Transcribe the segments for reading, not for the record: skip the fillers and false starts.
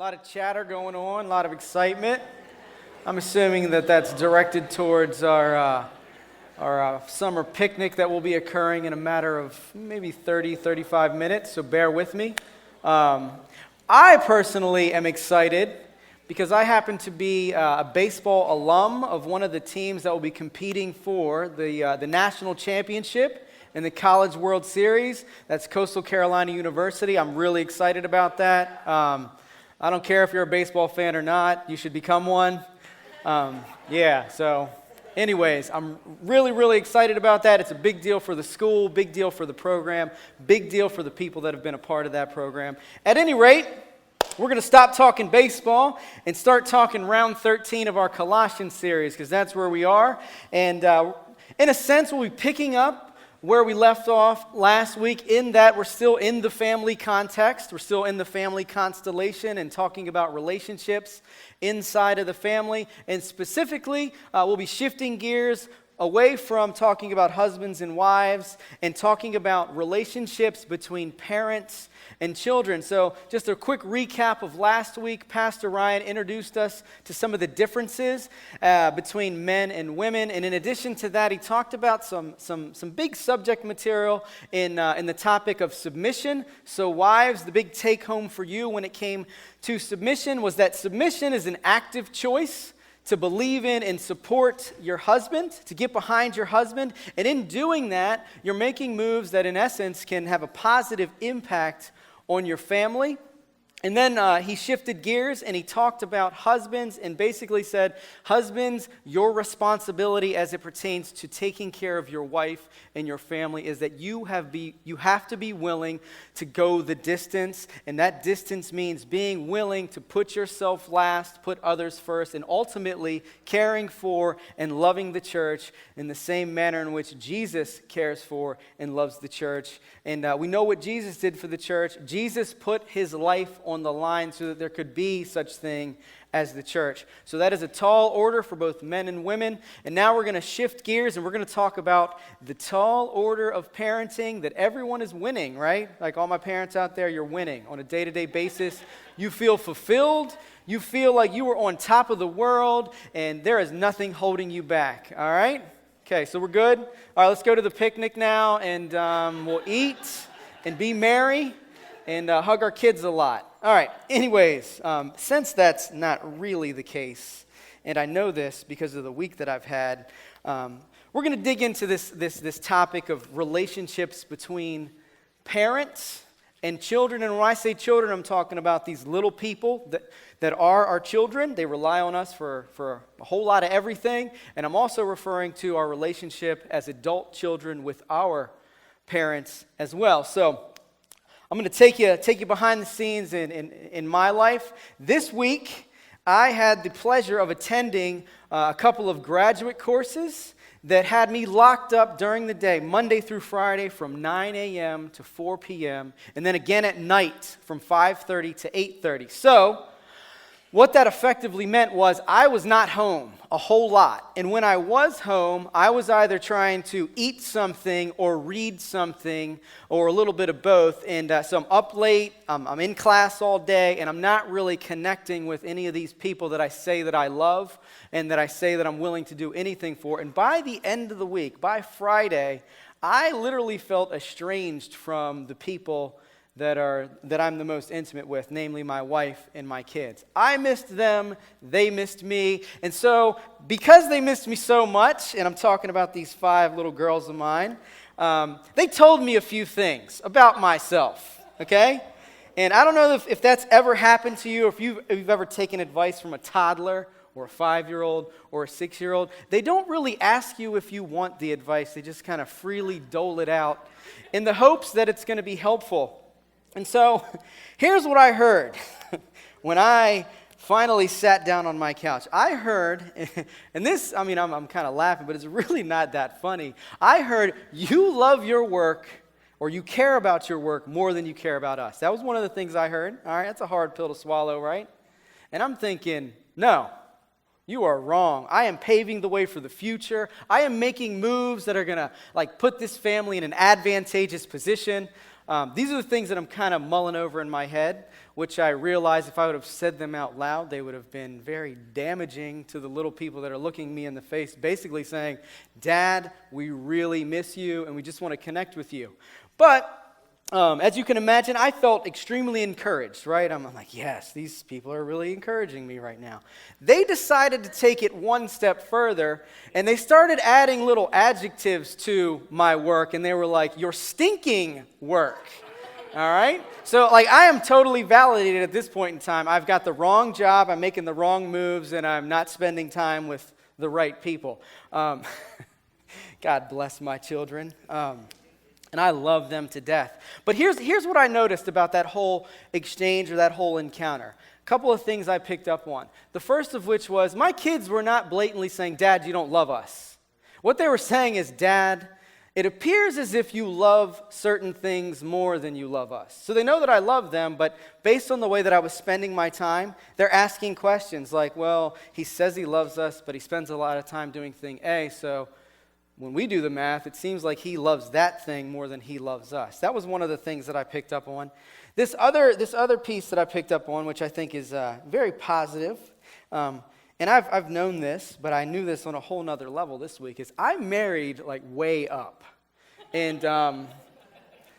A lot of chatter going on, a lot of excitement. I'm assuming that that's directed towards our summer picnic that will be occurring in a matter of maybe 30, 35 minutes, so bear with me. I personally am excited because I happen to be a baseball alum of one of the teams that will be competing for the national championship in the College World Series. That's Coastal Carolina University. I'm really excited about that. I don't care if you're a baseball fan or not. You should become one. So anyways, I'm really excited about that. It's a big deal for the school, big deal for the program, big deal for the people that have been a part of that program. At any rate, we're going to stop talking baseball and start talking round 13 of our Colossians series, because that's where we are. And in a sense, we'll be picking up where we left off last week, in that we're still in the family context. We're still in the family constellation and talking about relationships inside of the family. And specifically, we'll be shifting gears away from talking about husbands and wives and talking about relationships between parents and children. So just a quick recap of last week. Pastor Ryan introduced us to some of the differences between men and women. And in addition to that, he talked about some big subject material in the topic of submission. So wives, the big take home for you when it came to submission was that submission is an active choice to believe in and support your husband, to get behind your husband. And in doing that, you're making moves that in essence can have a positive impact on your family. And then he shifted gears and he talked about husbands and basically said, husbands, your responsibility as it pertains to taking care of your wife and your family is that you have to be willing to go the distance. And that distance means being willing to put yourself last, put others first, and ultimately caring for and loving the church in the same manner in which Jesus cares for and loves the church. And we know what Jesus did for the church. Jesus put his life on the line so that there could be such thing as the church. So that is a tall order for both men and women. And now we're going to shift gears and we're going to talk about the tall order of parenting that everyone is winning, right? Like all my parents out there, you're winning on a day-to-day basis. You feel fulfilled. You feel like you were on top of the world and there is nothing holding you back, all right? Okay, so we're good? All right, let's go to the picnic now and we'll eat and be merry and hug our kids a lot. All right, anyways, since that's not really the case, and I know this because of the week that I've had, we're going to dig into this topic of relationships between parents and children. And when I say children, I'm talking about these little people that are our children. They rely on us for a whole lot of everything. And I'm also referring to our relationship as adult children with our parents as well. So I'm going to take you behind the scenes in my life. This week, I had the pleasure of attending a couple of graduate courses that had me locked up during the day, Monday through Friday from 9 a.m. to 4 p.m., and then again at night from 5:30 to 8:30. So what that effectively meant was I was not home a whole lot. And when I was home, I was either trying to eat something or read something or a little bit of both. And so I'm up late, I'm in class all day, and I'm not really connecting with any of these people that I say that I love and that I say that I'm willing to do anything for. And by the end of the week, by Friday, I literally felt estranged from the people that I'm the most intimate with, namely my wife and my kids. I missed them, they missed me, and so because they missed me so much, and I'm talking about these 5 little girls of mine, they told me a few things about myself, okay? And I don't know if that's ever happened to you, or if you've ever taken advice from a toddler or a 5-year-old or a 6-year-old. They don't really ask you if you want the advice. They just kind of freely dole it out in the hopes that it's going to be helpful. And so, here's what I heard when I finally sat down on my couch. I heard, and this, I'm kind of laughing, but it's really not that funny. I heard, you love your work, or you care about your work more than you care about us. That was one of the things I heard. All right, that's a hard pill to swallow, right? And I'm thinking, no, you are wrong. I am paving the way for the future. I am making moves that are going to put this family in an advantageous position. These are the things that I'm kind of mulling over in my head, which I realize if I would have said them out loud, they would have been very damaging to the little people that are looking me in the face, basically saying, Dad, we really miss you, and we just want to connect with you. But as you can imagine, I felt extremely encouraged, right? I'm like, yes, these people are really encouraging me right now. They decided to take it one step further, and they started adding little adjectives to my work, and they were like, your stinking work, all right? So, I am totally validated at this point in time. I've got the wrong job, I'm making the wrong moves, and I'm not spending time with the right people. God bless my children. And I love them to death. But here's what I noticed about that whole exchange or that whole encounter. A couple of things I picked up on. The first of which was my kids were not blatantly saying, Dad, you don't love us. What they were saying is, Dad, it appears as if you love certain things more than you love us. So they know that I love them, but based on the way that I was spending my time, they're asking questions like, well, he says he loves us, but he spends a lot of time doing thing A, so when we do the math, it seems like he loves that thing more than he loves us. That was one of the things that I picked up on. This other piece that I picked up on, which I think is very positive, and I've known this, but I knew this on a whole nother level this week, is I married way up. And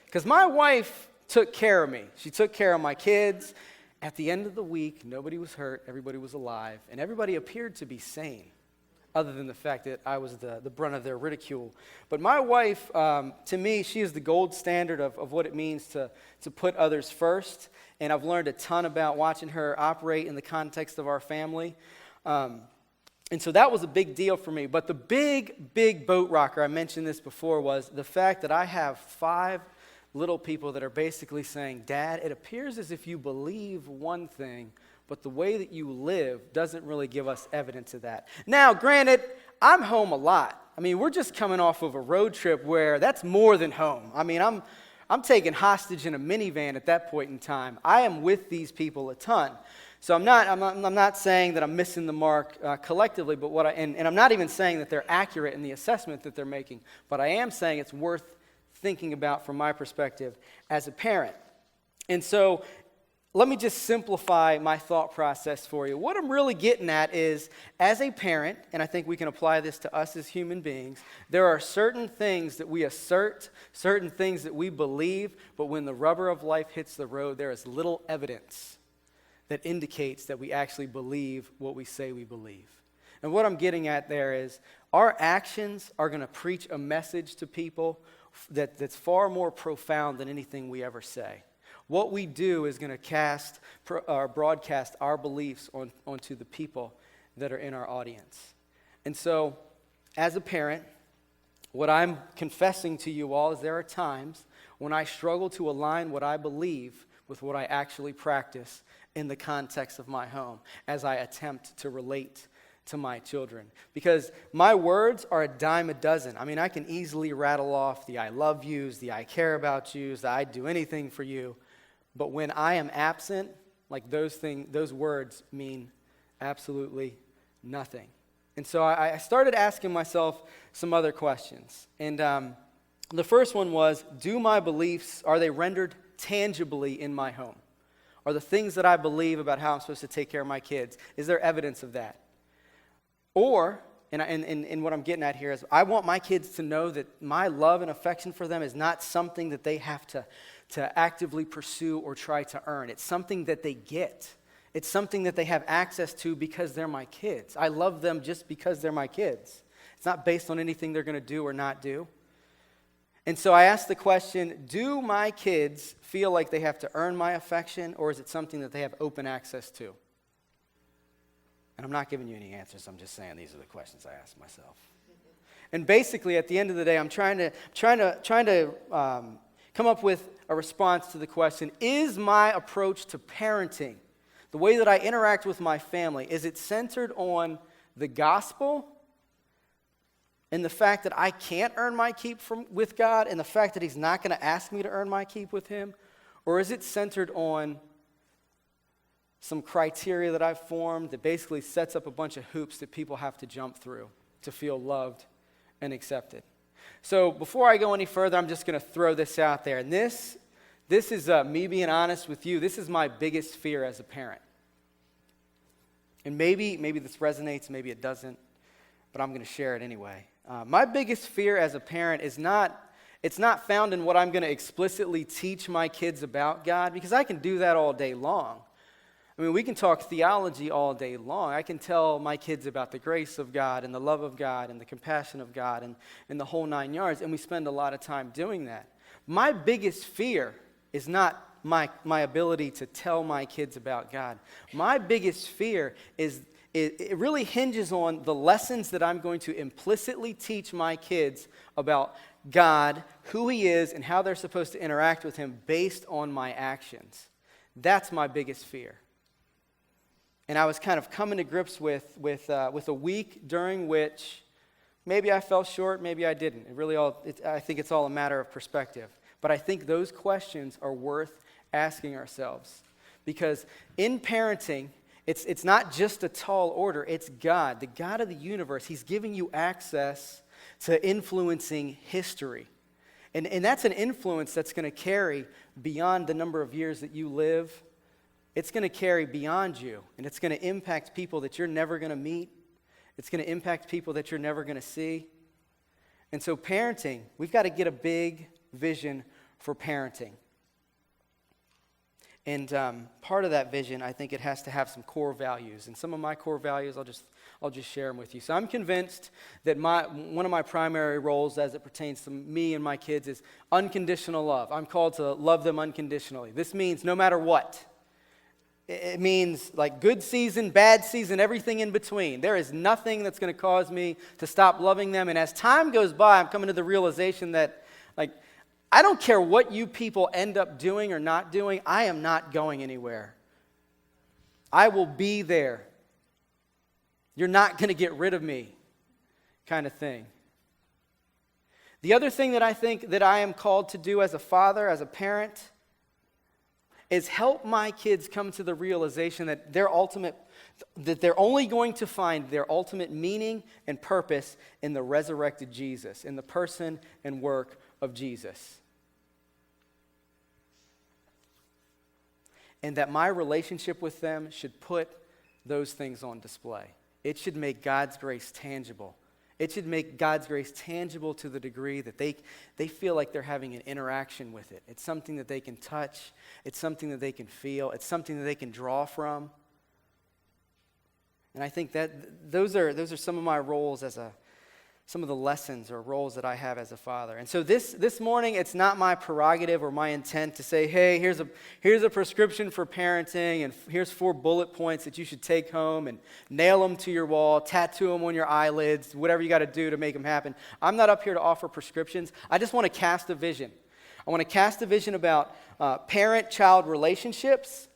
because my wife took care of me. She took care of my kids. At the end of the week, nobody was hurt, everybody was alive, and everybody appeared to be sane, other than the fact that I was the brunt of their ridicule. But my wife, to me, she is the gold standard of what it means to put others first. And I've learned a ton about watching her operate in the context of our family. And so that was a big deal for me. But the big boat rocker, I mentioned this before, was the fact that I have 5 little people that are basically saying, Dad, it appears as if you believe one thing, but the way that you live doesn't really give us evidence of that. Now, granted, I'm home a lot. I mean, we're just coming off of a road trip where that's more than home. I mean, I'm taken hostage in a minivan at that point in time. I am with these people a ton. So I'm not saying that I'm missing the mark collectively, but and I'm not even saying that they're accurate in the assessment that they're making, but I am saying it's worth thinking about from my perspective as a parent. And so let me just simplify my thought process for you. What I'm really getting at is, as a parent, and I think we can apply this to us as human beings, there are certain things that we assert, certain things that we believe, but when the rubber of life hits the road, there is little evidence that indicates that we actually believe what we say we believe. And what I'm getting at there is, our actions are going to preach a message to people that's far more profound than anything we ever say. What we do is going to broadcast our beliefs onto the people that are in our audience. And so, as a parent, what I'm confessing to you all is there are times when I struggle to align what I believe with what I actually practice in the context of my home as I attempt to relate to my children. Because my words are a dime a dozen. I mean, I can easily rattle off the I love yous, the I care about yous, the I'd do anything for you. But when I am absent, those words mean absolutely nothing. And so I started asking myself some other questions. And the first one was, do my beliefs, are they rendered tangibly in my home? Are the things that I believe about how I'm supposed to take care of my kids, is there evidence of that? Or, and what I'm getting at here is, I want my kids to know that my love and affection for them is not something that they have to actively pursue or try to earn. It's something that they get. It's something that they have access to because they're my kids. I love them just because they're my kids. It's not based on anything they're going to do or not do. And so I asked the question, do my kids feel like they have to earn my affection, or is it something that they have open access to? And I'm not giving you any answers. I'm just saying these are the questions I asked myself. And basically, at the end of the day, I'm trying to come up with a response to the question, is my approach to parenting, the way that I interact with my family, is it centered on the gospel and the fact that I can't earn my keep with God and the fact that he's not going to ask me to earn my keep with him? Or is it centered on some criteria that I've formed that basically sets up a bunch of hoops that people have to jump through to feel loved and accepted? So before I go any further, I'm just going to throw this out there. And this, This is me being honest with you. This is my biggest fear as a parent. And maybe this resonates, maybe it doesn't, but I'm going to share it anyway. My biggest fear as a parent is it's not found in what I'm going to explicitly teach my kids about God, because I can do that all day long. I mean, we can talk theology all day long. I can tell my kids about the grace of God and the love of God and the compassion of God and the whole 9 yards, and we spend a lot of time doing that. My biggest fear is not my ability to tell my kids about God. My biggest fear is it really hinges on the lessons that I'm going to implicitly teach my kids about God, who He is, and how they're supposed to interact with Him based on my actions. That's my biggest fear. And I was kind of coming to grips with a week during which maybe I fell short, maybe I didn't. I think it's all a matter of perspective. But I think those questions are worth asking ourselves. Because in parenting, it's not just a tall order, it's God, the God of the universe. He's giving you access to influencing history. And that's an influence that's going to carry beyond the number of years that you live. It's going to carry beyond you, and it's going to impact people that you're never going to meet. It's going to impact people that you're never going to see. And so parenting, we've got to get a big vision for parenting. And part of that vision, I think it has to have some core values. And some of my core values, I'll just share them with you. So I'm convinced that one of my primary roles as it pertains to me and my kids is unconditional love. I'm called to love them unconditionally. This means no matter what. It means like good season, bad season, everything in between. There is nothing that's going to cause me to stop loving them. And as time goes by, I'm coming to the realization that, like, I don't care what you people end up doing or not doing, I am not going anywhere. I will be there. You're not going to get rid of me, kind of thing. The other thing that I think that I am called to do as a father, as a parent, is help my kids come to the realization that they're only going to find their ultimate meaning and purpose in the resurrected Jesus, in the person and work of Jesus. And that my relationship with them should put those things on display. It should make God's grace tangible. It should make God's grace tangible to the degree that they feel like they're having an interaction with it. It's something that they can touch. It's something that they can feel. It's something that they can draw from. And I think that those are some of my roles some of the lessons or roles that I have as a father. And so this morning, it's not my prerogative or my intent to say, hey, here's a prescription for parenting, and here's 4 bullet points that you should take home and nail them to your wall, tattoo them on your eyelids, whatever you got to do to make them happen. I'm not up here to offer prescriptions. I just want to cast a vision. I want to cast a vision about parent-child relationships.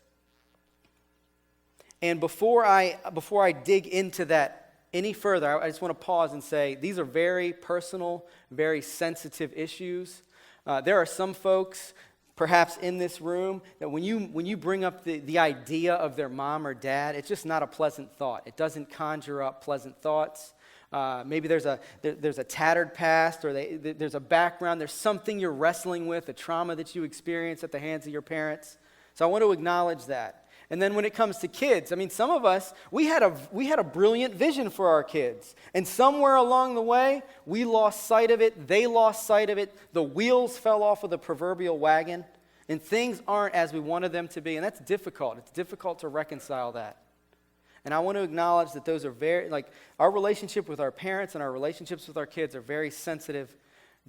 And before I dig into that any further, I just want to pause and say these are very personal, very sensitive issues. There are some folks, perhaps in this room, that when you bring up the idea of their mom or dad, it's just not a pleasant thought. It doesn't conjure up pleasant thoughts. Maybe there's a tattered past, or there's a background. There's something you're wrestling with, a trauma that you experience at the hands of your parents. So I want to acknowledge that. And then when it comes to kids, I mean, some of us, we had a brilliant vision for our kids. And somewhere along the way, we lost sight of it. They lost sight of it. The wheels fell off of the proverbial wagon. And things aren't as we wanted them to be. And that's difficult. It's difficult to reconcile that. And I want to acknowledge that those are our relationship with our parents and our relationships with our kids are very sensitive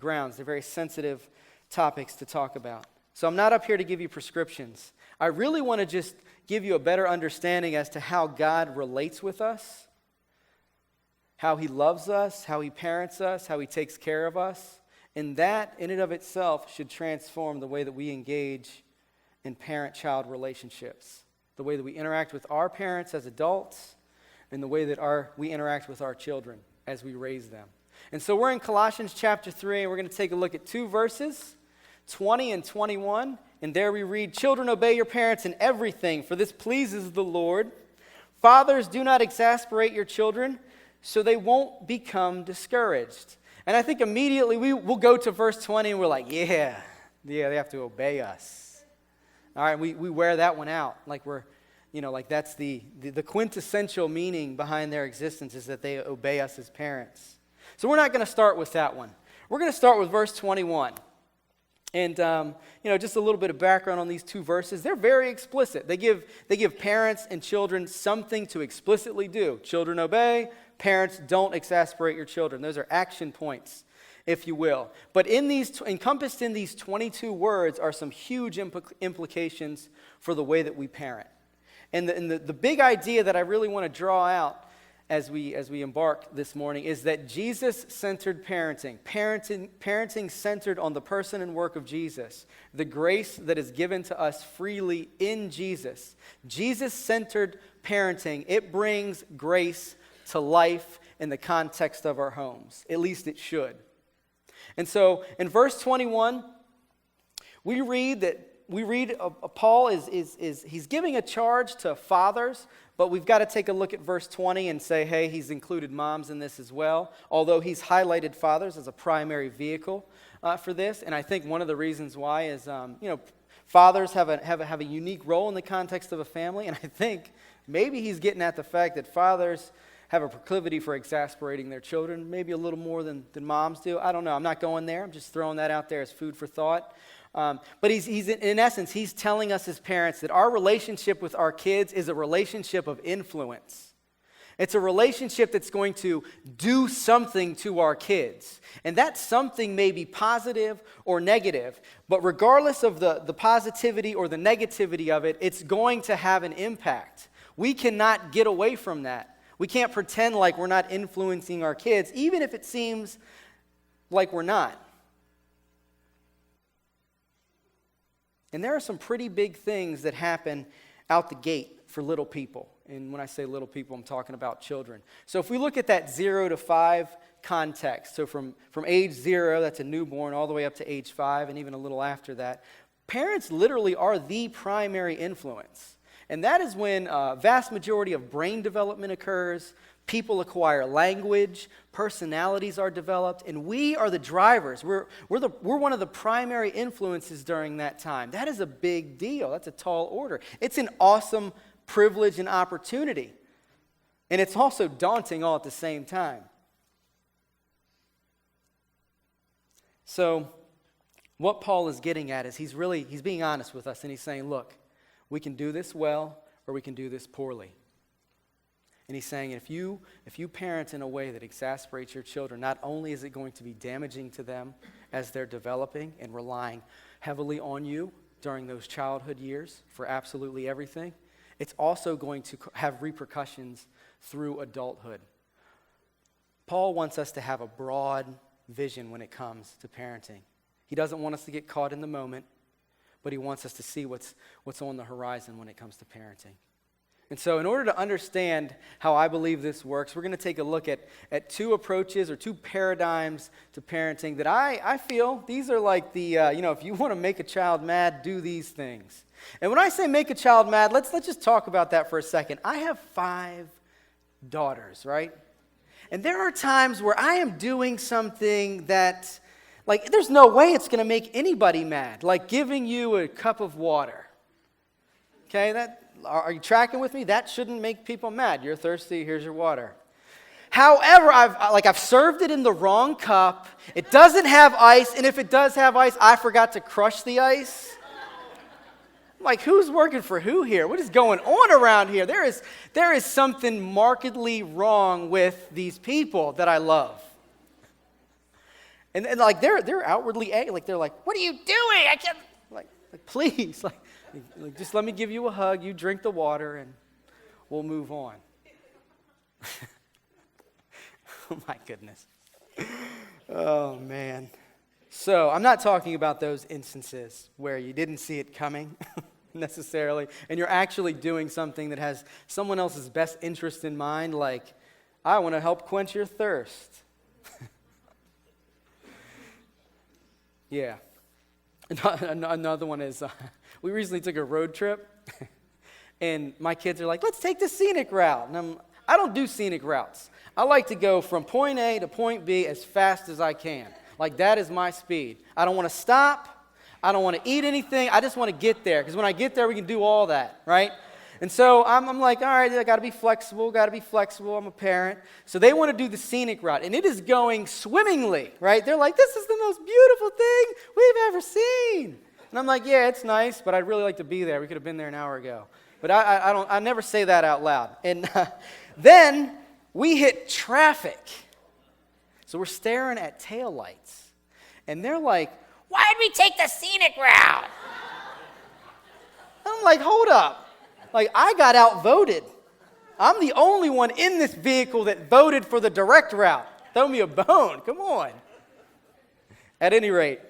grounds. They're very sensitive topics to talk about. So I'm not up here to give you prescriptions. I really want to just give you a better understanding as to how God relates with us, how He loves us, how He parents us, how He takes care of us. And that, in and of itself, should transform the way that we engage in parent-child relationships, the way that we interact with our parents as adults, and the way that we interact with our children as we raise them. And so we're in Colossians chapter 3, and we're going to take a look at 2 verses, 20 and 21. And there we read, "Children, obey your parents in everything, for this pleases the Lord. Fathers, do not exasperate your children, so they won't become discouraged." And I think immediately we'll go to verse 20, and we're like, yeah, they have to obey us. All right, we wear that one out like like that's the quintessential meaning behind their existence is that they obey us as parents. So we're not going to start with that one. We're going to start with verse 21. And, just a little bit of background on these two verses. They're very explicit. They give parents and children something to explicitly do. Children obey. Parents, don't exasperate your children. Those are action points, if you will. But encompassed in these 22 words are some huge implications for the way that we parent. And the big idea that I really want to draw out as we embark this morning is that Jesus-centered parenting centered on the person and work of Jesus, the grace that is given to us freely in Jesus. Jesus-centered parenting, it brings grace to life in the context of our homes. At least it should. And so in verse 21, we read Paul he's giving a charge to fathers, but we've got to take a look at verse 20 and say, hey, he's included moms in this as well, although he's highlighted fathers as a primary vehicle for this. And I think one of the reasons why is, fathers have a unique role in the context of a family, and I think maybe he's getting at the fact that fathers have a proclivity for exasperating their children, maybe a little more than moms do. I don't know. I'm not going there. I'm just throwing that out there as food for thought. But he's in essence, he's telling us as parents that our relationship with our kids is a relationship of influence. It's a relationship that's going to do something to our kids. And that something may be positive or negative, but regardless of the positivity or the negativity of it, it's going to have an impact. We cannot get away from that. We can't pretend like we're not influencing our kids, even if it seems like we're not. And there are some pretty big things that happen out the gate for little people. And when I say little people, I'm talking about children. So if we look at that 0 to 5 context, so from age 0, that's a newborn, all the way up to age 5, and even a little after that, parents literally are the primary influence. And that is when a vast majority of brain development occurs, people acquire language, personalities are developed, and we are the drivers. We're one of the primary influences during that time. That is a big deal. That's a tall order. It's an awesome privilege and opportunity. And it's also daunting all at the same time. So what Paul is getting at is he's being honest with us, and he's saying, look, we can do this well or we can do this poorly. And he's saying if you parent in a way that exasperates your children, not only is it going to be damaging to them as they're developing and relying heavily on you during those childhood years for absolutely everything, it's also going to have repercussions through adulthood. Paul wants us to have a broad vision when it comes to parenting. He doesn't want us to get caught in the moment, but he wants us to see what's on the horizon when it comes to parenting. And so in order to understand how I believe this works, we're going to take a look at two approaches or two paradigms to parenting that I feel these are like the, if you want to make a child mad, do these things. And when I say make a child mad, let's just talk about that for a second. I have 5 daughters, right? And there are times where I am doing something that, there's no way it's going to make anybody mad, like giving you a cup of water. Okay, are you tracking with me? That shouldn't make people mad. You're thirsty, here's your water. However, I've served it in the wrong cup. It doesn't have ice, and if it does have ice, I forgot to crush the ice. Who's working for who here? What is going on around here? There is something markedly wrong with these people that I love. And they're outwardly they're like, what are you doing? I can't please, just let me give you a hug, you drink the water, and we'll move on. Oh my goodness. Oh man. So I'm not talking about those instances where you didn't see it coming necessarily, and you're actually doing something that has someone else's best interest in mind, like, I want to help quench your thirst. Yeah. Another one is, we recently took a road trip, and my kids are like, let's take the scenic route. And I don't do scenic routes. I like to go from point A to point B as fast as I can. That is my speed. I don't want to stop. I don't want to eat anything. I just want to get there, because when I get there, we can do all that, right? And so I'm like, all right, I got to be flexible, I'm a parent. So they want to do the scenic route, and it is going swimmingly, right? They're like, this is the most beautiful thing we've ever seen. And I'm like, yeah, it's nice, but I'd really like to be there. We could have been there an hour ago. But I never say that out loud. And then we hit traffic. So we're staring at taillights. And they're like, why did we take the scenic route? I'm like, hold up. Like, I got outvoted. I'm the only one in this vehicle that voted for the direct route. Throw me a bone. Come on. At any rate,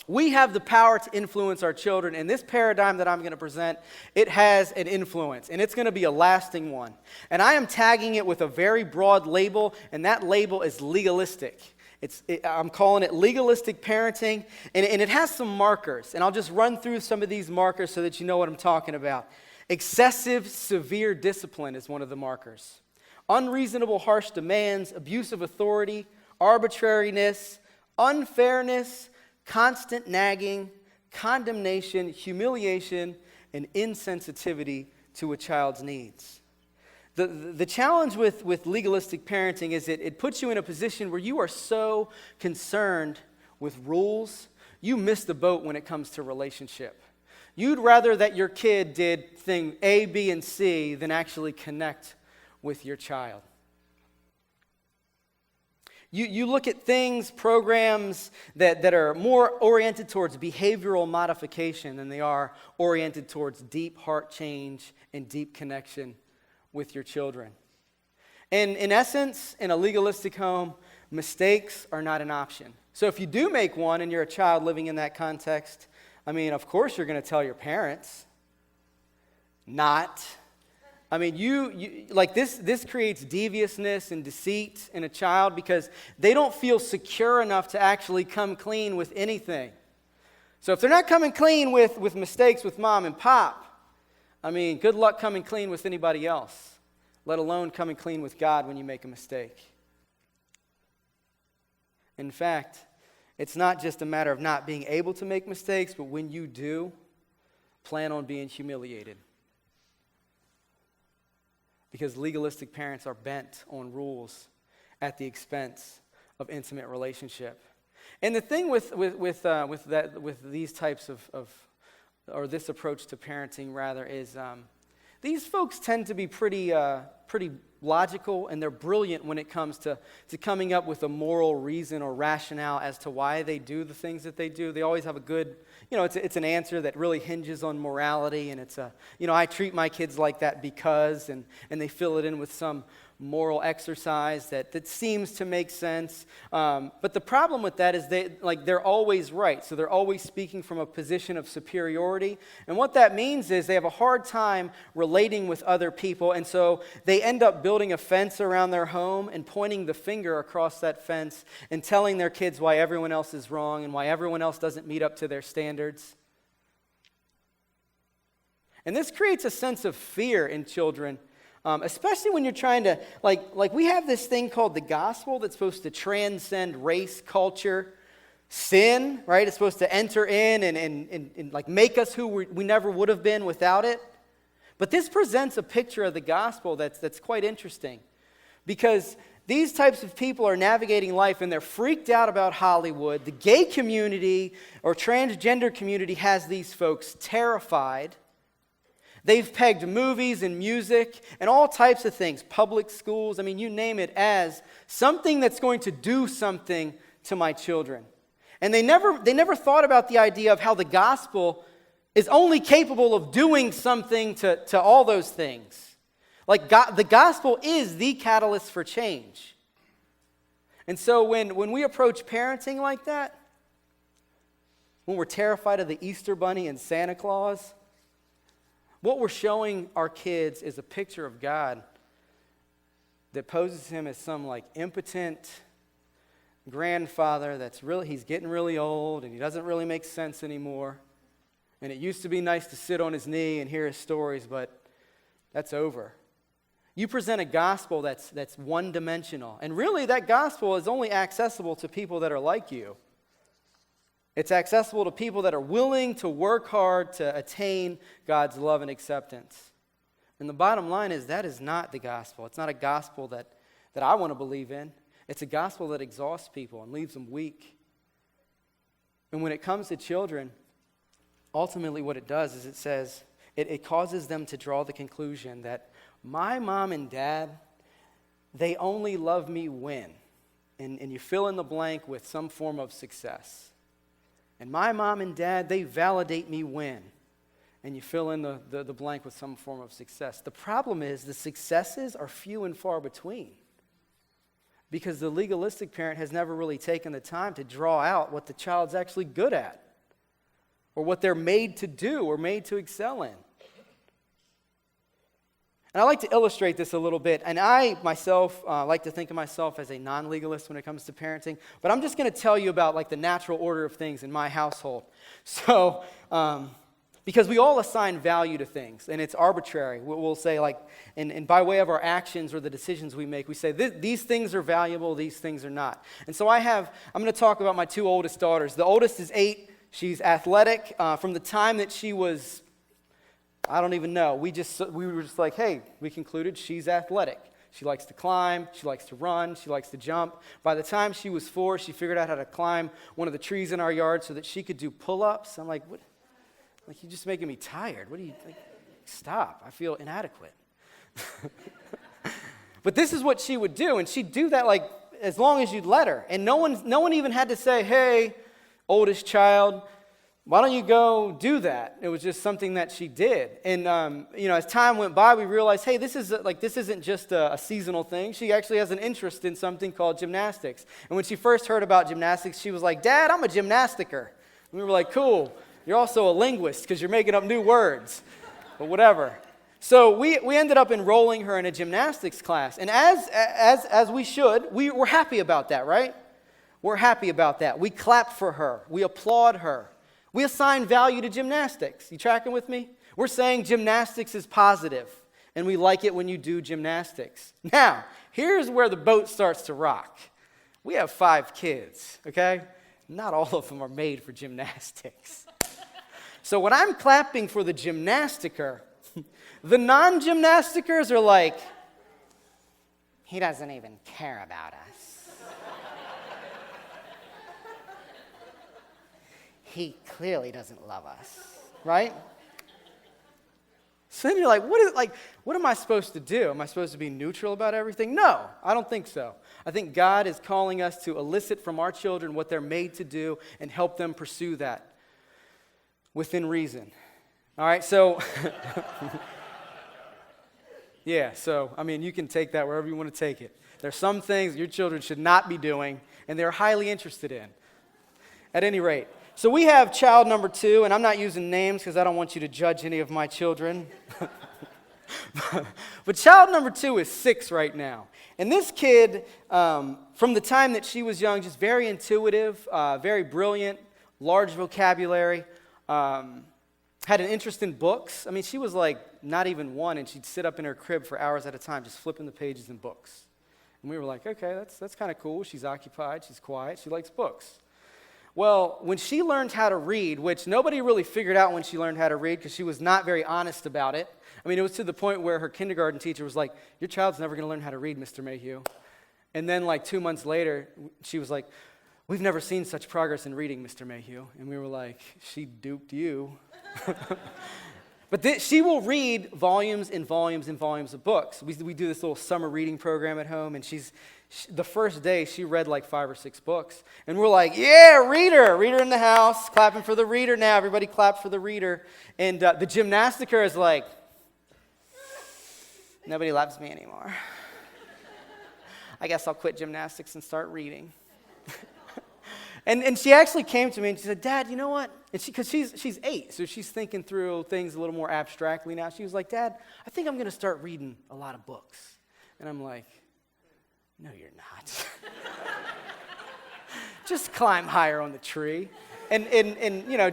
we have the power to influence our children. And this paradigm that I'm going to present, it has an influence. And it's going to be a lasting one. And I am tagging it with a very broad label. And that label is legalistic. I'm calling it legalistic parenting. And it has some markers. And I'll just run through some of these markers so that you know what I'm talking about. Excessive, severe discipline is one of the markers. Unreasonable, harsh demands, abuse of authority, arbitrariness, unfairness, constant nagging, condemnation, humiliation, and insensitivity to a child's needs. The challenge with legalistic parenting is it puts you in a position where you are so concerned with rules, you miss the boat when it comes to relationship. You'd rather that your kid did thing A, B, and C than actually connect with your child. You look at things, programs that are more oriented towards behavioral modification than they are oriented towards deep heart change and deep connection with your children. And in essence, in a legalistic home, mistakes are not an option. So if you do make one and you're a child living in that context, I mean, of course you're going to tell your parents. Not. I mean, you like this creates deviousness and deceit in a child because they don't feel secure enough to actually come clean with anything. So if they're not coming clean with mistakes with mom and pop, I mean, good luck coming clean with anybody else, let alone coming clean with God when you make a mistake. In fact, it's not just a matter of not being able to make mistakes, but when you do, plan on being humiliated. Because legalistic parents are bent on rules at the expense of intimate relationship. And the thing with these types or this approach to parenting rather is these folks tend to be pretty logical, and they're brilliant when it comes to coming up with a moral reason or rationale as to why they do the things that they do. They always have a good, it's an answer that really hinges on morality, and it's I treat my kids like that because, and they fill it in with some moral exercise that seems to make sense. But the problem with that is they're always right. So they're always speaking from a position of superiority. And what that means is they have a hard time relating with other people. And so they end up building a fence around their home and pointing the finger across that fence and telling their kids why everyone else is wrong and why everyone else doesn't meet up to their standards. And this creates a sense of fear in children. Especially when you're trying to, like we have this thing called the gospel that's supposed to transcend race, culture, sin, right? It's supposed to enter in and like make us who we never would have been without it. But this presents a picture of the gospel that's quite interesting, because these types of people are navigating life and they're freaked out about Hollywood. The gay community or transgender community has these folks terrified. They've pegged movies and music and all types of things, public schools, I mean, you name it, as something that's going to do something to my children. And they never thought about the idea of how the gospel is only capable of doing something to all those things. Like the gospel is the catalyst for change. And so when we approach parenting like that, when we're terrified of the Easter Bunny and Santa Claus, what we're showing our kids is a picture of God that poses him as some like impotent grandfather he's getting really old and he doesn't really make sense anymore. And it used to be nice to sit on his knee and hear his stories, but that's over. You present a gospel that's one-dimensional. And really that gospel is only accessible to people that are like you. It's accessible to people that are willing to work hard to attain God's love and acceptance. And the bottom line is that is not the gospel. It's not a gospel that I want to believe in. It's a gospel that exhausts people and leaves them weak. And when it comes to children, ultimately what it does is it says, it causes them to draw the conclusion that my mom and dad, they only love me when. And you fill in the blank with some form of success. And my mom and dad, they validate me when. And you fill in the blank with some form of success. The problem is the successes are few and far between. Because the legalistic parent has never really taken the time to draw out what the child's actually good at. Or what they're made to do or made to excel in. And I like to illustrate this a little bit. And I, myself, like to think of myself as a non-legalist when it comes to parenting. But I'm just going to tell you about like the natural order of things in my household. So, because we all assign value to things. And it's arbitrary. We'll say like, and by way of our actions or the decisions we make, we say these things are valuable, these things are not. And so I'm going to talk about my two oldest daughters. The oldest is 8. She's athletic. From the time that she was, I don't even know. We were just like, hey, we concluded she's athletic. She likes to climb. She likes to run. She likes to jump. By the time she was 4, she figured out how to climb one of the trees in our yard so that she could do pull-ups. I'm like, what? Like, you're just making me tired. What do you, like, stop. I feel inadequate. But this is what she would do. And she'd do that, like, as long as you'd let her. And no one even had to say, hey, oldest child, why don't you go do that? It was just something that she did. And, as time went by, we realized, hey, this isn't just a seasonal thing. She actually has an interest in something called gymnastics. And when she first heard about gymnastics, she was like, Dad, I'm a gymnasticker. And we were like, cool. You're also a linguist because you're making up new words. But whatever. So we ended up enrolling her in a gymnastics class. And as we should, we're happy about that, right? We're happy about that. We clap for her. We applaud her. We assign value to gymnastics. You tracking with me? We're saying gymnastics is positive, and we like it when you do gymnastics. Now, here's where the boat starts to rock. We have 5 kids, okay? Not all of them are made for gymnastics. So when I'm clapping for the gymnasticker, the non-gymnasticers are like, he doesn't even care about us. He clearly doesn't love us, right? So then you're like, what am I supposed to do? Am I supposed to be neutral about everything? No, I don't think so. I think God is calling us to elicit from our children what they're made to do and help them pursue that within reason. All right, so, you can take that wherever you want to take it. There's some things your children should not be doing, and they're highly interested in. At any rate, so we have child number 2, and I'm not using names because I don't want you to judge any of my children. But child number 2 is 6 right now. And this kid, from the time that she was young, just very intuitive, very brilliant, large vocabulary, had an interest in books. I mean, she was like not even 1, and she'd sit up in her crib for hours at a time just flipping the pages in books. And we were like, okay, that's kind of cool. She's occupied. She's quiet. She likes books. Well, when she learned how to read, which nobody really figured out when she learned how to read because she was not very honest about it. I mean, it was to the point where her kindergarten teacher was like, your child's never going to learn how to read, Mr. Mayhew. And then like 2 months later, she was like, we've never seen such progress in reading, Mr. Mayhew. And we were like, she duped you. But she will read volumes and volumes and volumes of books. We do this little summer reading program at home, and the first day, she read like 5 or 6 books. And we're like, yeah, reader in the house, clapping for the reader now. Everybody clap for the reader. And the gymnasticker is like, nobody loves me anymore. I guess I'll quit gymnastics and start reading. And she actually came to me and she said, Dad, you know what? And because she's 8, so she's thinking through things a little more abstractly now. She was like, Dad, I think I'm going to start reading a lot of books. And I'm like, no, you're not. Just climb higher on the tree. And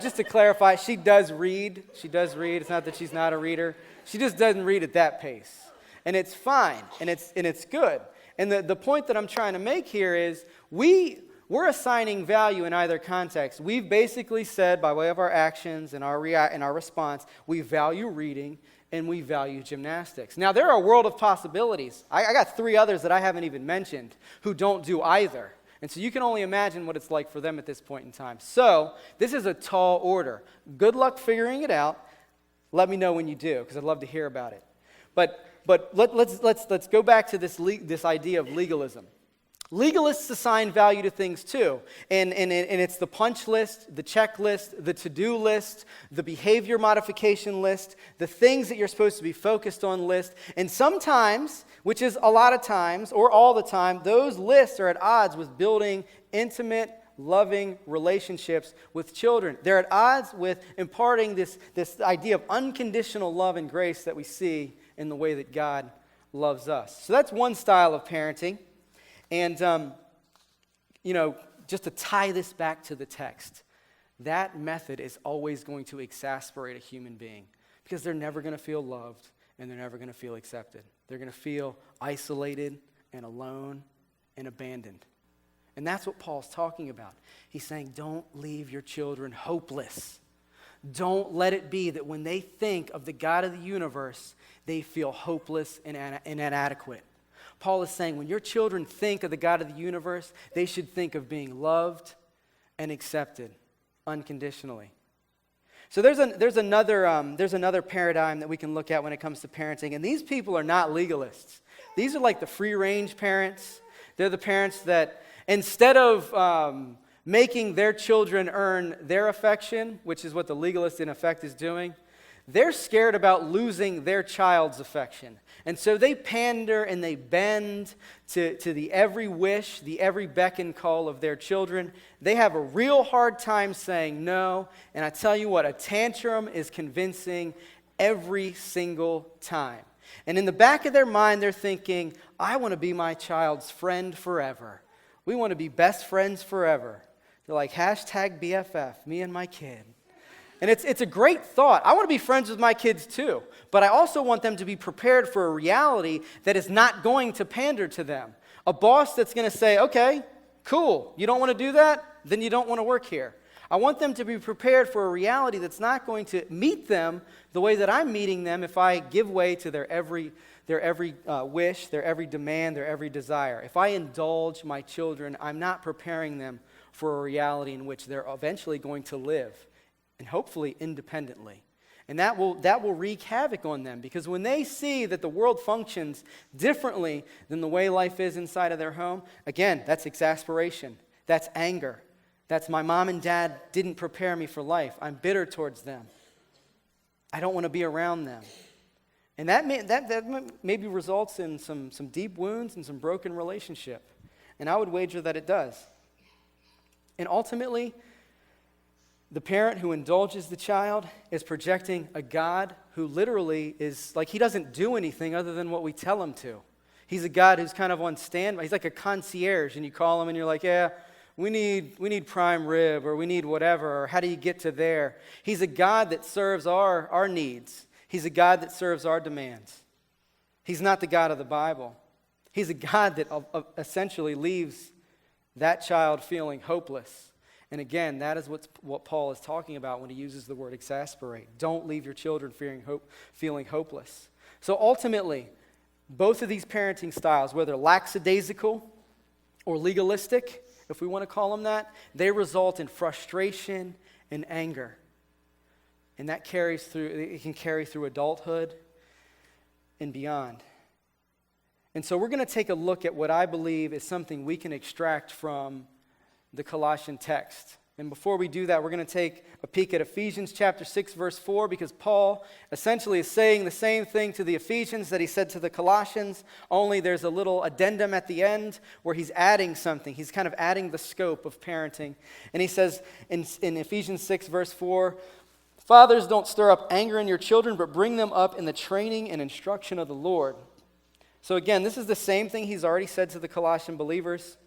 just to clarify, she does read. She does read. It's not that she's not a reader. She just doesn't read at that pace. And it's fine, and it's good. And the point that I'm trying to make here is we we're assigning value in either context. We've basically said, by way of our actions and our response, we value reading and we value gymnastics. Now, there are a world of possibilities. I got 3 others that I haven't even mentioned who don't do either. And so you can only imagine what it's like for them at this point in time. So this is a tall order. Good luck figuring it out. Let me know when you do, because I'd love to hear about it. But let's go back to this idea of legalism. Legalists assign value to things too, and it's the punch list, the checklist, the to-do list, the behavior modification list, the things that you're supposed to be focused on list, and sometimes, which is a lot of times, or all the time, those lists are at odds with building intimate, loving relationships with children. They're at odds with imparting this idea of unconditional love and grace that we see in the way that God loves us. So that's one style of parenting. And, just to tie this back to the text, that method is always going to exasperate a human being because they're never going to feel loved and they're never going to feel accepted. They're going to feel isolated and alone and abandoned. And that's what Paul's talking about. He's saying, don't leave your children hopeless. Don't let it be that when they think of the God of the universe, they feel hopeless and inadequate. Paul is saying when your children think of the God of the universe, they should think of being loved and accepted unconditionally. So there's another paradigm that we can look at when it comes to parenting, and these people are not legalists. These are like the free-range parents. They're the parents that instead of making their children earn their affection, which is what the legalist in effect is doing, they're scared about losing their child's affection. And so they pander and they bend to the every wish, the every beck and call of their children. They have a real hard time saying no. And I tell you what, a tantrum is convincing every single time. And in the back of their mind, they're thinking, I want to be my child's friend forever. We want to be best friends forever. They're like, #BFF, me and my kid. And it's a great thought. I want to be friends with my kids too, but I also want them to be prepared for a reality that is not going to pander to them. A boss that's going to say, okay, cool, you don't want to do that? Then you don't want to work here. I want them to be prepared for a reality that's not going to meet them the way that I'm meeting them if I give way to their every wish, their every demand, their every desire. If I indulge my children, I'm not preparing them for a reality in which they're eventually going to live, and hopefully independently. And that will wreak havoc on them, because when they see that the world functions differently than the way life is inside of their home, again, that's exasperation, that's anger, that's my mom and dad didn't prepare me for life. I'm bitter towards them. I don't want to be around them. And that maybe results in some deep wounds and some broken relationship. And I would wager that it does. And ultimately, the parent who indulges the child is projecting a God who literally is like, he doesn't do anything other than what we tell him to. He's a God who's kind of on standby. He's like a concierge, and you call him and you're like, yeah, we need prime rib, or we need whatever, or how do you get to there? He's a God that serves our needs. He's a God that serves our demands. He's not the God of the Bible. He's a God that essentially leaves that child feeling hopeless. And again, that is what Paul is talking about when he uses the word exasperate. Don't leave your children feeling hopeless. So ultimately, both of these parenting styles, whether lackadaisical or legalistic, if we want to call them that, they result in frustration and anger. And that it can carry through adulthood and beyond. And so we're going to take a look at what I believe is something we can extract from the Colossian text. And before we do that, we're going to take a peek at Ephesians chapter 6, verse 4, because Paul essentially is saying the same thing to the Ephesians that he said to the Colossians, only there's a little addendum at the end where he's adding something. He's kind of adding the scope of parenting. And he says in Ephesians 6, verse 4, fathers, don't stir up anger in your children, but bring them up in the training and instruction of the Lord. So again, this is the same thing he's already said to the Colossian believers,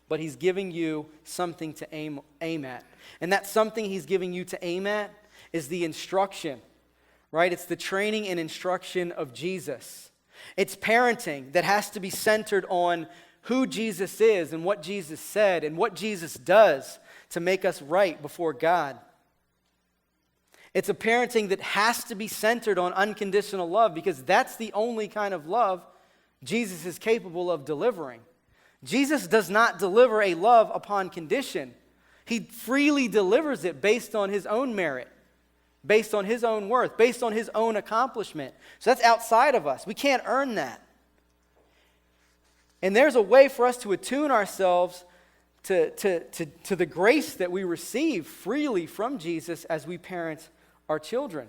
but he's giving you something to aim at. And that something he's giving you to aim at is the instruction, right? It's the training and instruction of Jesus. It's parenting that has to be centered on who Jesus is and what Jesus said and what Jesus does to make us right before God. It's a parenting that has to be centered on unconditional love because that's the only kind of love Jesus is capable of delivering. Jesus does not deliver a love upon condition. He freely delivers it based on his own merit, based on his own worth, based on his own accomplishment. So that's outside of us. We can't earn that. And there's a way for us to attune ourselves to the grace that we receive freely from Jesus as we parent our children.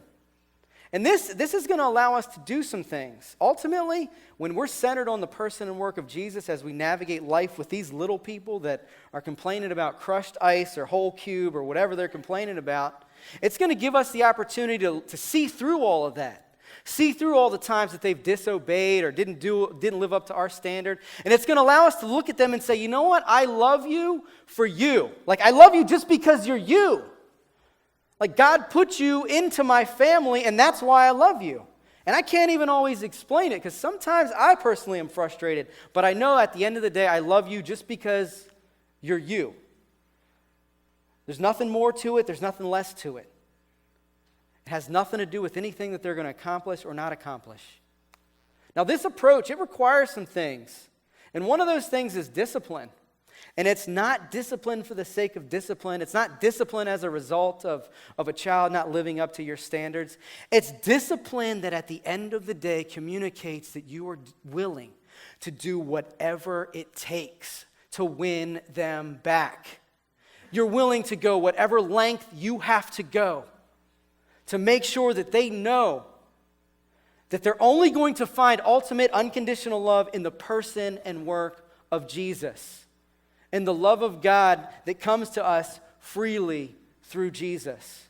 And this is going to allow us to do some things. Ultimately, when we're centered on the person and work of Jesus as we navigate life with these little people that are complaining about crushed ice or whole cube or whatever they're complaining about, it's going to give us the opportunity to see through all of that. See through all the times that they've disobeyed or didn't live up to our standard. And it's going to allow us to look at them and say, you know what? I love you for you. Like, I love you just because you're you. Like, God put you into my family, and that's why I love you. And I can't even always explain it, because sometimes I personally am frustrated. But I know at the end of the day, I love you just because you're you. There's nothing more to it. There's nothing less to it. It has nothing to do with anything that they're going to accomplish or not accomplish. Now, this approach, it requires some things. And one of those things is discipline. And it's not discipline for the sake of discipline. It's not discipline as a result of a child not living up to your standards. It's discipline that at the end of the day communicates that you are willing to do whatever it takes to win them back. You're willing to go whatever length you have to go to make sure that they know that they're only going to find ultimate unconditional love in the person and work of Jesus. And the love of God that comes to us freely through Jesus.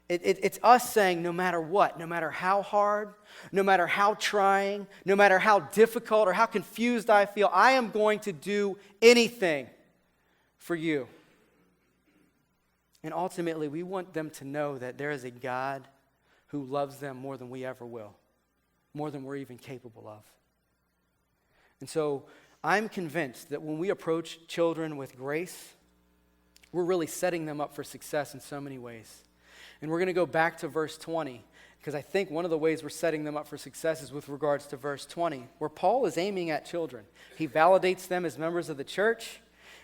It's us saying no matter what, no matter how hard, no matter how trying, no matter how difficult or how confused I feel, I am going to do anything for you. And ultimately, we want them to know that there is a God who loves them more than we ever will, more than we're even capable of. And so, I'm convinced that when we approach children with grace, we're really setting them up for success in so many ways. And we're going to go back to verse 20, because I think one of the ways we're setting them up for success is with regards to verse 20, where Paul is aiming at children. He validates them as members of the church,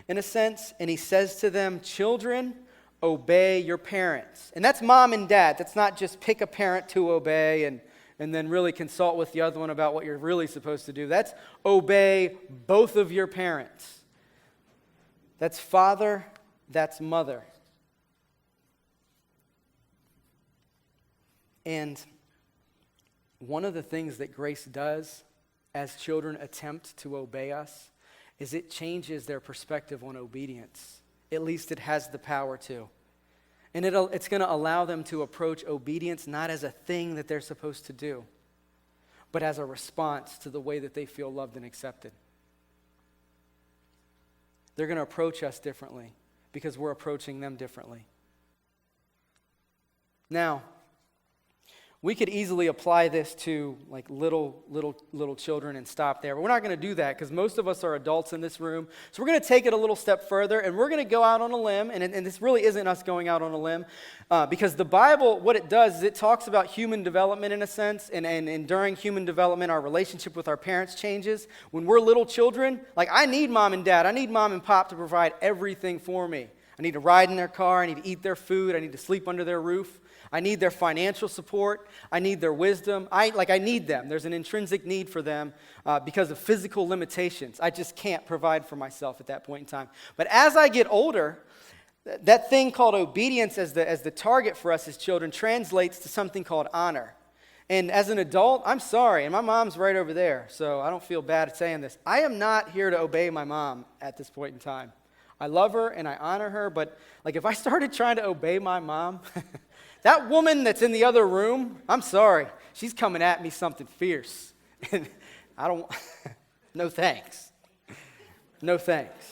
in a sense, and he says to them, children, obey your parents. And that's mom and dad. That's not just pick a parent to obey and then really consult with the other one about what you're really supposed to do. That's obey both of your parents. That's father, that's mother. And one of the things that grace does as children attempt to obey us is it changes their perspective on obedience. At least it has the power to. And it's going to allow them to approach obedience not as a thing that they're supposed to do, but as a response to the way that they feel loved and accepted. They're going to approach us differently because we're approaching them differently. Now, we could easily apply this to like little children and stop there. But we're not going to do that because most of us are adults in this room. So we're going to take it a little step further, and we're going to go out on a limb. And this really isn't us going out on a limb because the Bible, what it does is it talks about human development in a sense. And during human development, our relationship with our parents changes. When we're little children, like I need mom and dad. I need mom and pop to provide everything for me. I need to ride in their car. I need to eat their food. I need to sleep under their roof. I need their financial support. I need their wisdom. I need them. There's an intrinsic need for them because of physical limitations. I just can't provide for myself at that point in time. But as I get older, that thing called obedience as the target for us as children translates to something called honor. And as an adult, I'm sorry, and my mom's right over there, so I don't feel bad at saying this. I am not here to obey my mom at this point in time. I love her and I honor her, but like if I started trying to obey my mom, that woman that's in the other room, I'm sorry, she's coming at me something fierce. And I don't, no thanks. No thanks.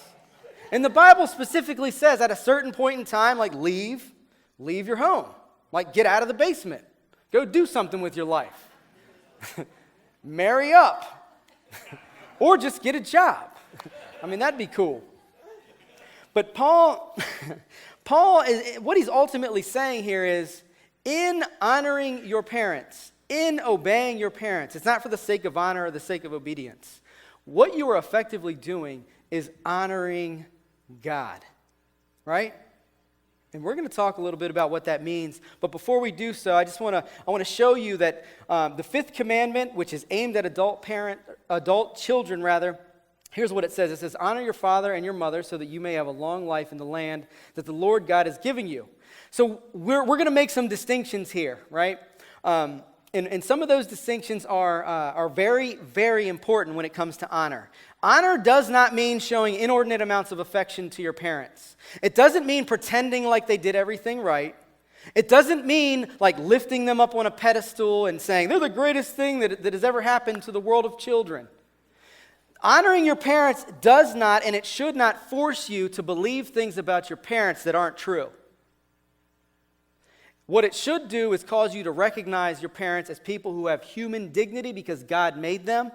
And the Bible specifically says at a certain point in time, like leave your home. Like get out of the basement. Go do something with your life. Marry up. Or just get a job. I mean, that'd be cool. But Paul is, what he's ultimately saying here is, in honoring your parents, in obeying your parents, it's not for the sake of honor or the sake of obedience. What you are effectively doing is honoring God, right? And we're going to talk a little bit about what that means. But before we do so, I want to show you that the fifth commandment, which is aimed at adult children, here's what it says. It says, honor your father and your mother so that you may have a long life in the land that the Lord God is giving you. So we're going to make some distinctions here, right? And some of those distinctions are very, very important when it comes to honor. Honor does not mean showing inordinate amounts of affection to your parents. It doesn't mean pretending like they did everything right. It doesn't mean like lifting them up on a pedestal and saying they're the greatest thing that has ever happened to the world of children. Honoring your parents does not, and it should not, force you to believe things about your parents that aren't true. What it should do is cause you to recognize your parents as people who have human dignity because God made them.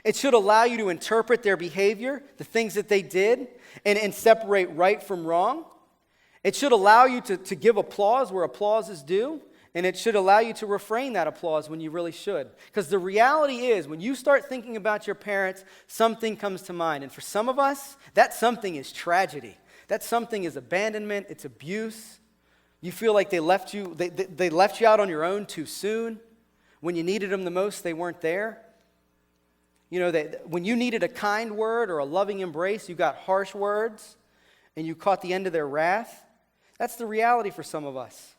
It should allow you to interpret their behavior, the things that they did, and separate right from wrong. It should allow you to give applause where applause is due, and it should allow you to refrain that applause when you really should. Because the reality is, when you start thinking about your parents, something comes to mind. And for some of us, that something is tragedy. That something is abandonment, it's abuse. You feel like they left you out on your own too soon. When you needed them the most, they weren't there. You know, when you needed a kind word or a loving embrace, you got harsh words and you caught the end of their wrath. That's the reality for some of us.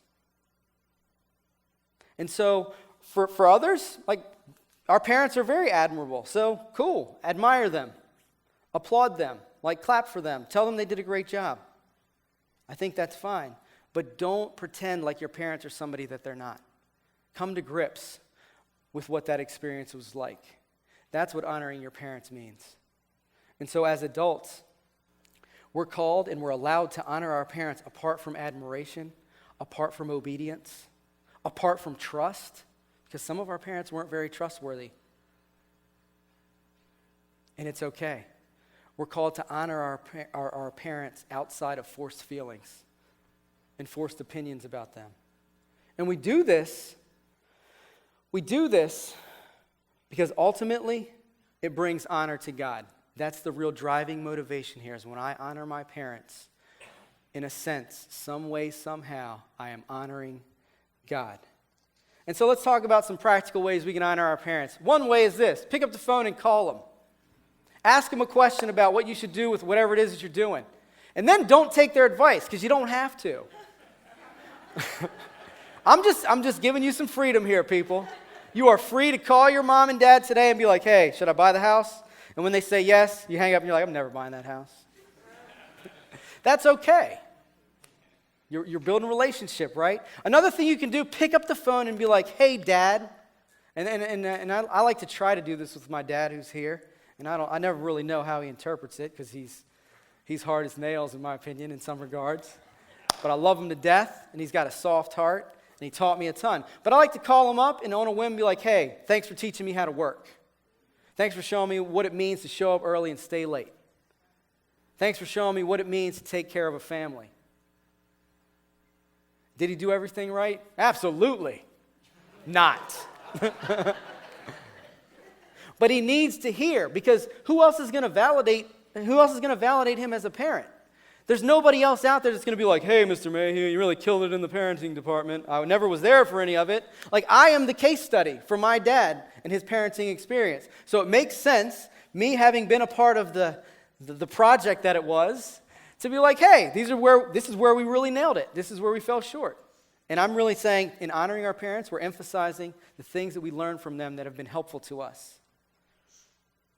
And so for others, like our parents are very admirable. So cool, admire them, applaud them, like clap for them, tell them they did a great job. I think that's fine. But don't pretend like your parents are somebody that they're not. Come to grips with what that experience was like. That's what honoring your parents means. And so as adults, we're called and we're allowed to honor our parents apart from admiration, apart from obedience, apart from trust, because some of our parents weren't very trustworthy. And it's okay. We're called to honor our parents outside of forced feelings and forced opinions about them. And we do this because ultimately it brings honor to God. That's the real driving motivation here, is when I honor my parents, in a sense, some way, somehow, I am honoring God. And so let's talk about some practical ways we can honor our parents. One way is this: pick up the phone and call them. Ask them a question about what you should do with whatever it is that you're doing. And then don't take their advice, because you don't have to. I'm just giving you some freedom here, people. You are free to call your mom and dad today and be like, hey, should I buy the house? And when they say yes, you hang up and you're like, I'm never buying that house. That's okay. You're building a relationship, right? Another thing you can do, pick up the phone and be like, hey, Dad. And I like to try to do this with my dad who's here. And I never really know how he interprets it, because he's hard as nails, in my opinion, in some regards. But I love him to death, and he's got a soft heart, and he taught me a ton. But I like to call him up and on a whim be like, hey, thanks for teaching me how to work. Thanks for showing me what it means to show up early and stay late. Thanks for showing me what it means to take care of a family. Did he do everything right? Absolutely not. But he needs to hear, because who else is going to validate him as a parent? There's nobody else out there that's going to be like, hey, Mr. Mayhew, you really killed it in the parenting department. I never was there for any of it. Like, I am the case study for my dad and his parenting experience. So it makes sense, me having been a part of the project that it was, to be like, hey, this is where we really nailed it. This is where we fell short. And I'm really saying, in honoring our parents, we're emphasizing the things that we learned from them that have been helpful to us.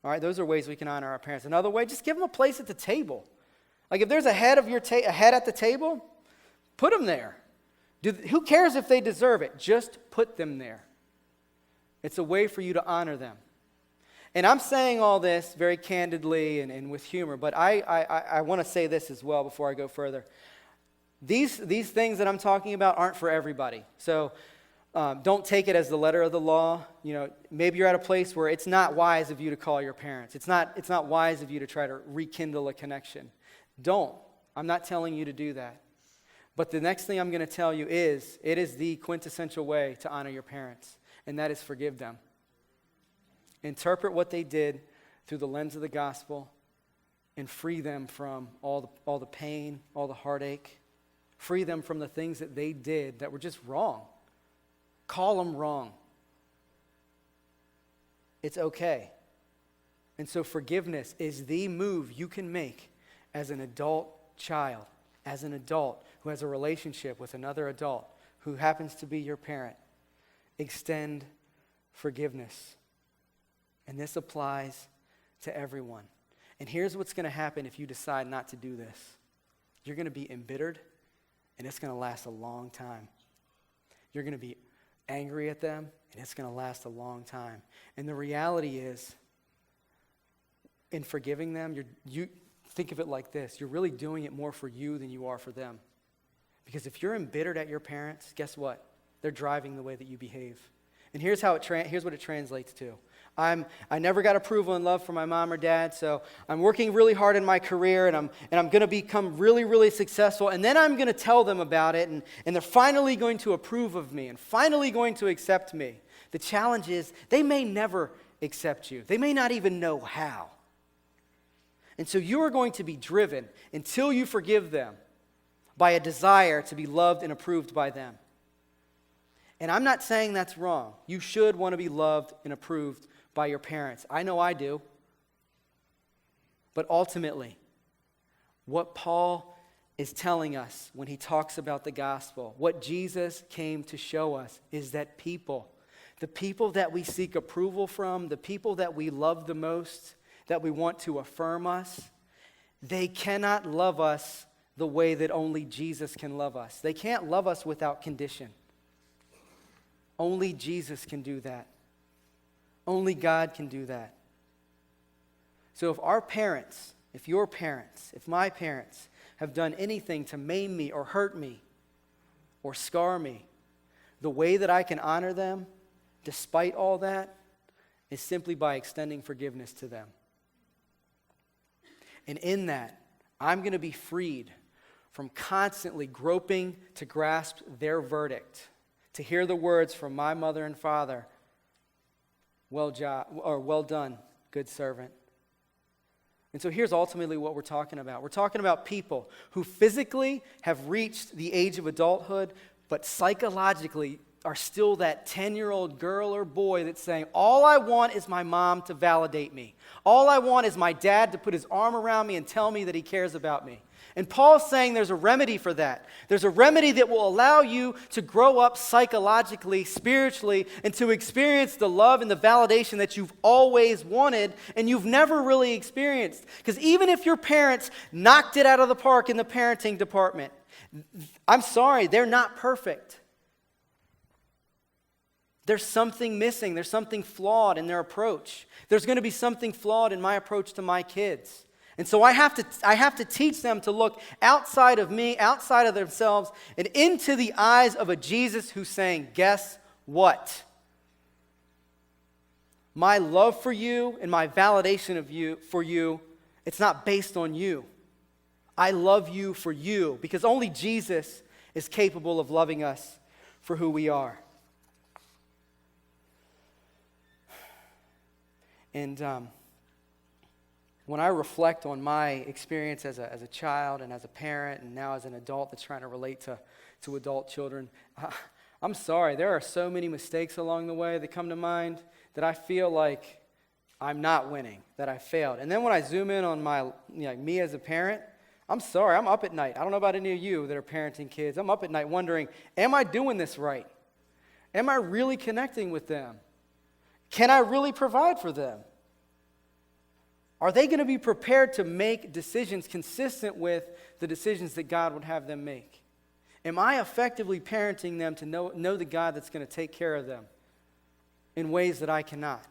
All right, those are ways we can honor our parents. Another way, just give them a place at the table. Like, if there's a head at the table, put them there. Who cares if they deserve it? Just put them there. It's a way for you to honor them. And I'm saying all this very candidly and with humor, but I want to say this as well before I go further. These things that I'm talking about aren't for everybody. So Don't take it as the letter of the law. Maybe you're at a place where it's not wise of you to call your parents. It's not wise of you to try to rekindle a connection. Don't. I'm not telling you to do that. But the next thing I'm going to tell you is, it is the quintessential way to honor your parents, and that is forgive them. Interpret what they did through the lens of the gospel and free them from all the pain, all the heartache. Free them from the things that they did that were just wrong. Call them wrong. It's okay. And so forgiveness is the move you can make as an adult child, as an adult who has a relationship with another adult who happens to be your parent. Extend forgiveness. And this applies to everyone. And here's what's going to happen if you decide not to do this. You're going to be embittered, and it's going to last a long time. You're going to be angry at them, and it's going to last a long time. And the reality is, in forgiving them, you think of it like this. You're really doing it more for you than you are for them. Because if you're embittered at your parents, guess what? They're driving the way that you behave. And here's what it translates to. I never got approval and love from my mom or dad, so I'm working really hard in my career, and I'm going to become really, really successful, and then I'm going to tell them about it, and they're finally going to approve of me and finally going to accept me. The challenge is they may never accept you. They may not even know how. And so you are going to be driven until you forgive them by a desire to be loved and approved by them. And I'm not saying that's wrong. You should want to be loved and approved by your parents. I know I do. But ultimately, what Paul is telling us when he talks about the gospel, what Jesus came to show us, is that the people that we seek approval from, the people that we love the most, that we want to affirm us, they cannot love us the way that only Jesus can love us. They can't love us without condition. Only Jesus can do that. Only God can do that. So if our parents, if your parents, if my parents have done anything to maim me or hurt me or scar me, the way that I can honor them, despite all that, is simply by extending forgiveness to them. And in that, I'm going to be freed from constantly groping to grasp their verdict, to hear the words from my mother and father, well done, good servant. And so here's ultimately what we're talking about. We're talking about people who physically have reached the age of adulthood, but psychologically are still that 10-year-old girl or boy that's saying, all I want is my mom to validate me. All I want is my dad to put his arm around me and tell me that he cares about me. And Paul's saying there's a remedy for that. There's a remedy that will allow you to grow up psychologically, spiritually, and to experience the love and the validation that you've always wanted and you've never really experienced. Because even if your parents knocked it out of the park in the parenting department, I'm sorry, they're not perfect. There's something missing. There's something flawed in their approach. There's going to be something flawed in my approach to my kids. And so I have to teach them to look outside of me, outside of themselves, and into the eyes of a Jesus who's saying, guess what? My love for you and my validation for you, it's not based on you. I love you for you because only Jesus is capable of loving us for who we are. And when I reflect on my experience as a child and as a parent and now as an adult that's trying to relate to adult children, I'm sorry, there are so many mistakes along the way that come to mind that I feel like I'm not winning, that I failed. And then when I zoom in on me as a parent, I'm sorry, I'm up at night. I don't know about any of you that are parenting kids. I'm up at night wondering, am I doing this right? Am I really connecting with them? Can I really provide for them? Are they going to be prepared to make decisions consistent with the decisions that God would have them make? Am I effectively parenting them to know the God that's going to take care of them in ways that I cannot?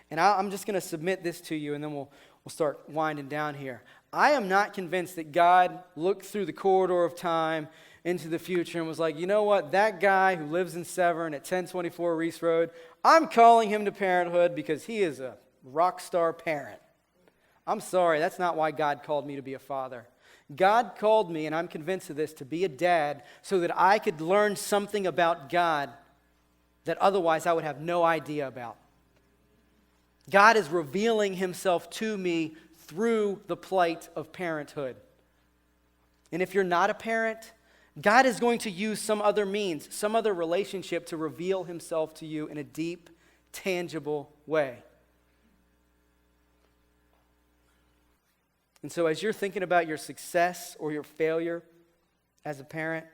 And I'm just going to submit this to you, and then we'll start winding down here. I am not convinced that God looked through the corridor of time into the future and was like, you know what, that guy who lives in Severn at 1024 Reese Road, I'm calling him to parenthood because he is a rock star parent. I'm sorry, that's not why God called me to be a father. God called me, and I'm convinced of this, to be a dad so that I could learn something about God that otherwise I would have no idea about. God is revealing himself to me through the plight of parenthood. And if you're not a parent, God is going to use some other means, some other relationship to reveal himself to you in a deep, tangible way. And so as you're thinking about your success or your failure as a parent,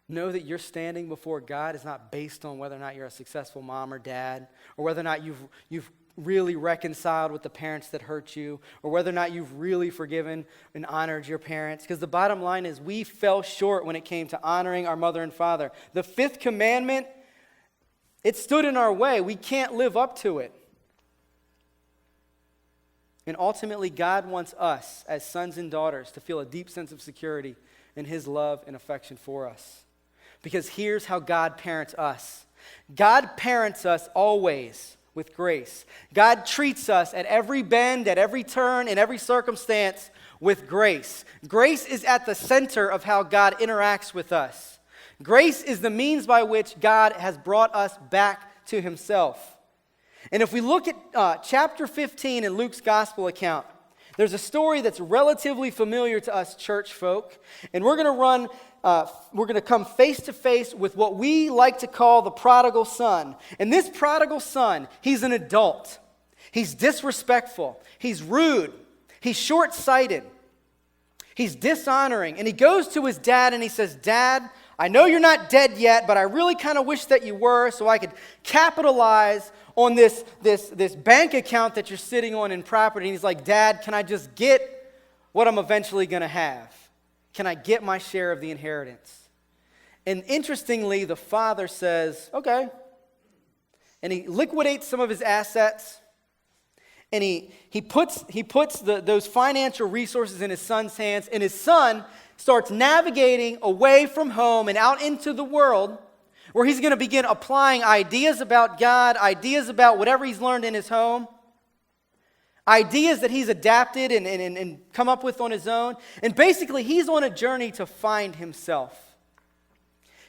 know that your standing before God is not based on whether or not you're a successful mom or dad, or whether or not you've really reconciled with the parents that hurt you, or whether or not you've really forgiven and honored your parents. Because the bottom line is we fell short when it came to honoring our mother and father. The fifth commandment, it stood in our way. We can't live up to it. And ultimately, God wants us as sons and daughters to feel a deep sense of security in his love and affection for us. Because here's how God parents us. God parents us always with grace. God treats us at every bend, at every turn, in every circumstance with grace. Grace is at the center of how God interacts with us. Grace is the means by which God has brought us back to himself. And if we look at chapter 15 in Luke's gospel account, there's a story that's relatively familiar to us church folk, and we're going to come face to face with what we like to call the prodigal son. And this prodigal son, he's an adult. He's disrespectful. He's rude. He's short-sighted. He's dishonoring. And he goes to his dad and he says, "Dad, I know you're not dead yet, but I really kind of wish that you were so I could capitalize on this bank account that you're sitting on in property." And he's like, "Dad, can I just get what I'm eventually going to have? Can I get my share of the inheritance?" And interestingly, the father says, "Okay." And he liquidates some of his assets. And he puts those financial resources in his son's hands. And his son starts navigating away from home and out into the world, where he's going to begin applying ideas about God, ideas about whatever he's learned in his home, ideas that he's adapted and come up with on his own. And basically, he's on a journey to find himself.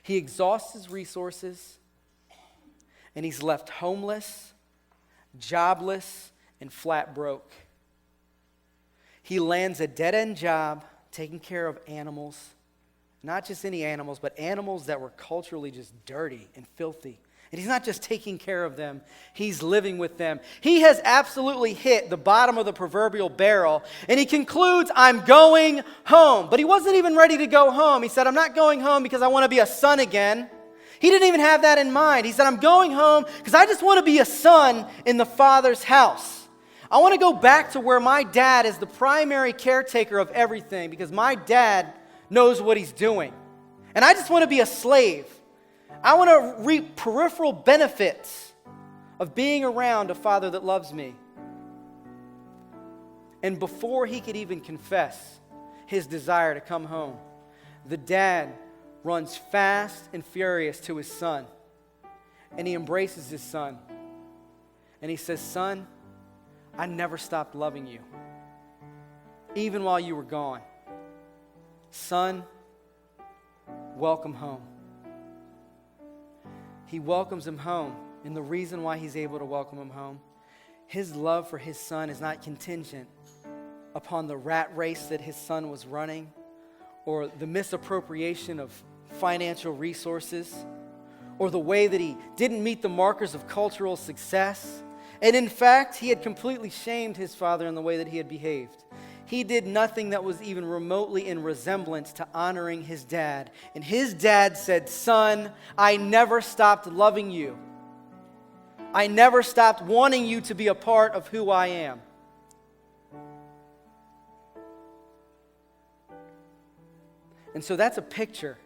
He exhausts his resources, and he's left homeless, jobless, and flat broke. He lands a dead-end job taking care of animals. Not just any animals, but animals that were culturally just dirty and filthy. And he's not just taking care of them, he's living with them. He has absolutely hit the bottom of the proverbial barrel, and he concludes, "I'm going home." But he wasn't even ready to go home. He said, "I'm not going home because I want to be a son again." He didn't even have that in mind. He said, "I'm going home because I just want to be a son in the Father's house. I want to go back to where my dad is the primary caretaker of everything, because my dad knows what he's doing. And I just want to be a slave. I want to reap peripheral benefits of being around a father that loves me." And before he could even confess his desire to come home, the dad runs fast and furious to his son. And he embraces his son. And he says, "Son, I never stopped loving you, even while you were gone. Son, welcome home." He welcomes him home, and the reason why he's able to welcome him home, his love for his son is not contingent upon the rat race that his son was running, or the misappropriation of financial resources, or the way that he didn't meet the markers of cultural success. And in fact, he had completely shamed his father in the way that he had behaved. He did nothing that was even remotely in resemblance to honoring his dad. And his dad said, "Son, I never stopped loving you. I never stopped wanting you to be a part of who I am." And so that's a picture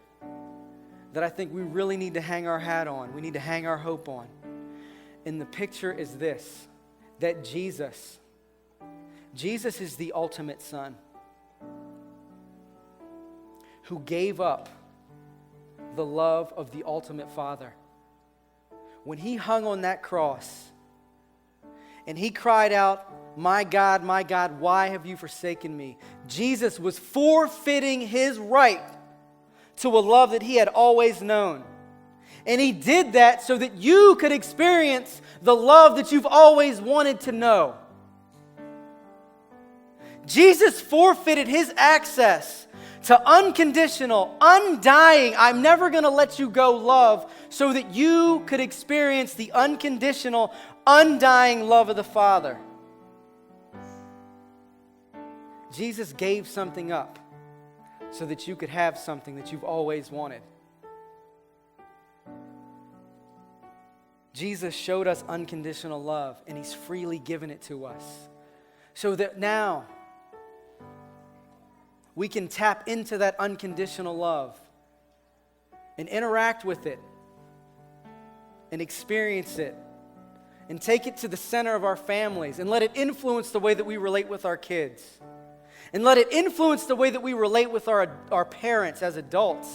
that I think we really need to hang our hat on. We need to hang our hope on. And the picture is this, that Jesus is the ultimate son who gave up the love of the ultimate Father. When he hung on that cross and he cried out, my God, why have you forsaken me?" Jesus was forfeiting his right to a love that he had always known. And he did that so that you could experience the love that you've always wanted to know. Jesus forfeited his access to unconditional, undying, I'm never going to let you go love, so that you could experience the unconditional, undying love of the Father. Jesus gave something up so that you could have something that you've always wanted. Jesus showed us unconditional love, and he's freely given it to us, so that now we can tap into that unconditional love and interact with it and experience it and take it to the center of our families and let it influence the way that we relate with our kids and let it influence the way that we relate with our parents as adults,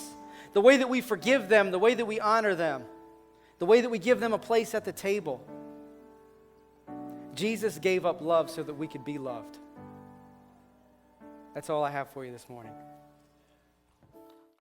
the way that we forgive them, the way that we honor them, the way that we give them a place at the table. Jesus gave up love so that we could be loved. That's all I have for you this morning.